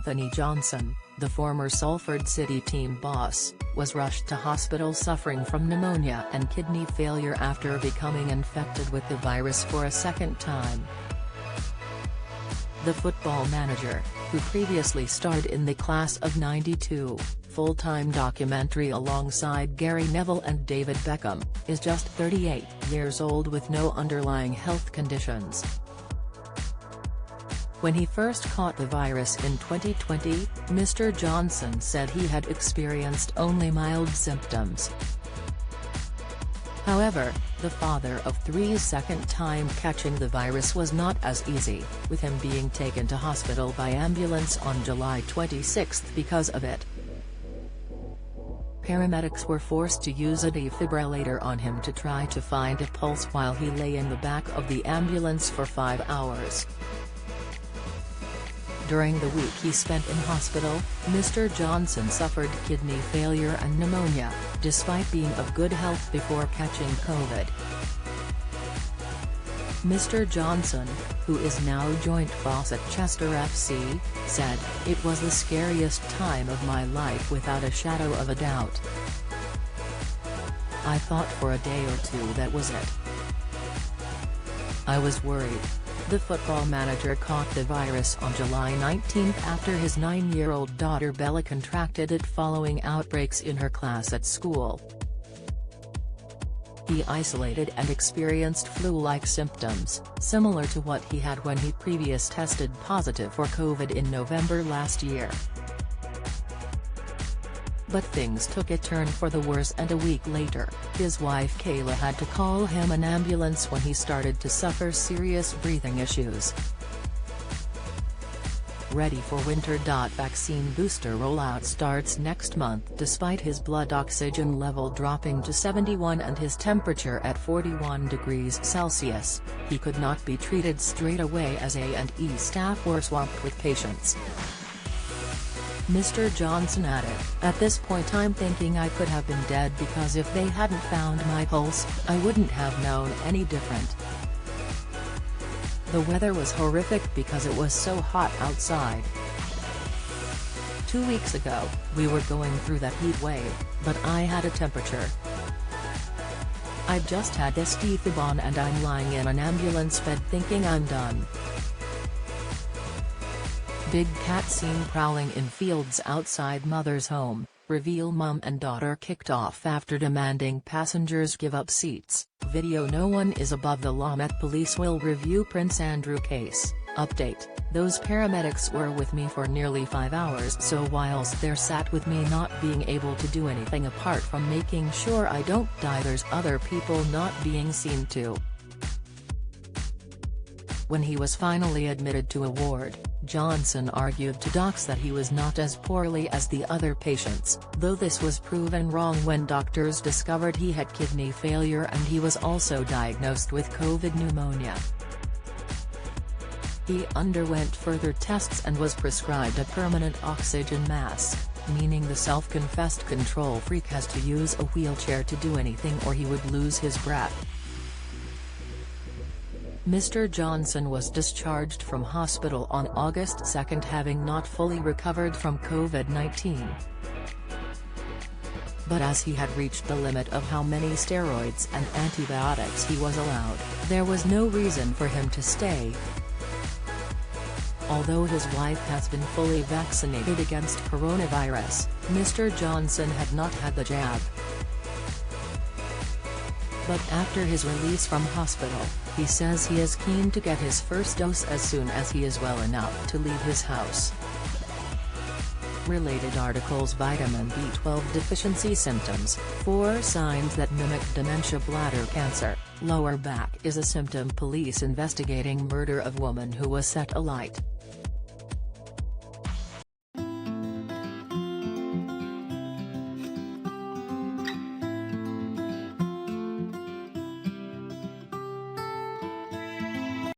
Anthony Johnson, the former Salford City team boss, was rushed to hospital suffering from pneumonia and kidney failure after becoming infected with the virus for a second time. The football manager, who previously starred in the Class of '92 full-time documentary alongside Gary Neville and David Beckham, is just 38 years old with no underlying health conditions. When he first caught the virus in 2020, Mr. Johnson said he had experienced only mild symptoms. However, the father of three's second time catching the virus was not as easy, with him being taken to hospital by ambulance on July 26 because of it. Paramedics were forced to use a defibrillator on him to try to find a pulse while he lay in the back of the ambulance for 5 hours. During the week he spent in hospital, Mr. Johnson suffered kidney failure and pneumonia, despite being of good health before catching COVID. Mr. Johnson, who is now joint boss at Chester FC, said, "It was the scariest time of my life without a shadow of a doubt. I thought for a day or two that was it. I was worried." The football manager caught the virus on July 19 after his 9-year-old daughter Bella contracted it following outbreaks in her class at school. He isolated and experienced flu-like symptoms, similar to what he had when he previously tested positive for COVID in November last year. But things took a turn for the worse, and a week later, his wife Kayla had to call him an ambulance when he started to suffer serious breathing issues. Ready for winter. Vaccine booster rollout starts next month. Despite his blood oxygen level dropping to 71 and his temperature at 41 degrees Celsius, he could not be treated straight away as A&E staff were swamped with patients. Mr. Johnson added, "At this point I'm thinking I could have been dead because if they hadn't found my pulse, I wouldn't have known any different. The weather was horrific because it was so hot outside. 2 weeks ago, we were going through that heat wave, but I had a temperature. I just had this defib on and I'm lying in an ambulance bed thinking I'm done." Big cat seen prowling in fields outside mother's home, reveal mum and daughter kicked off after demanding passengers give up seats. Video. No one is above the law. Met Police will review Prince Andrew case. Update: those paramedics were with me for nearly 5 hours, so whilst they're sat with me not being able to do anything apart from making sure I don't die, there's other people not being seen too. When he was finally admitted to a ward, Johnson argued to docs that he was not as poorly as the other patients, though this was proven wrong when doctors discovered he had kidney failure and he was also diagnosed with COVID pneumonia. He underwent further tests and was prescribed a permanent oxygen mask, meaning the self-confessed control freak has to use a wheelchair to do anything or he would lose his breath. Mr. Johnson was discharged from hospital on August 2 having not fully recovered from COVID-19. But as he had reached the limit of how many steroids and antibiotics he was allowed, there was no reason for him to stay. Although his wife has been fully vaccinated against coronavirus, Mr. Johnson had not had the jab. But after his release from hospital, he says he is keen to get his first dose as soon as he is well enough to leave his house. Related articles: vitamin B12 deficiency symptoms, 4 signs that mimic dementia. Bladder cancer, lower back is a symptom. Police investigating murder of woman who was set alight.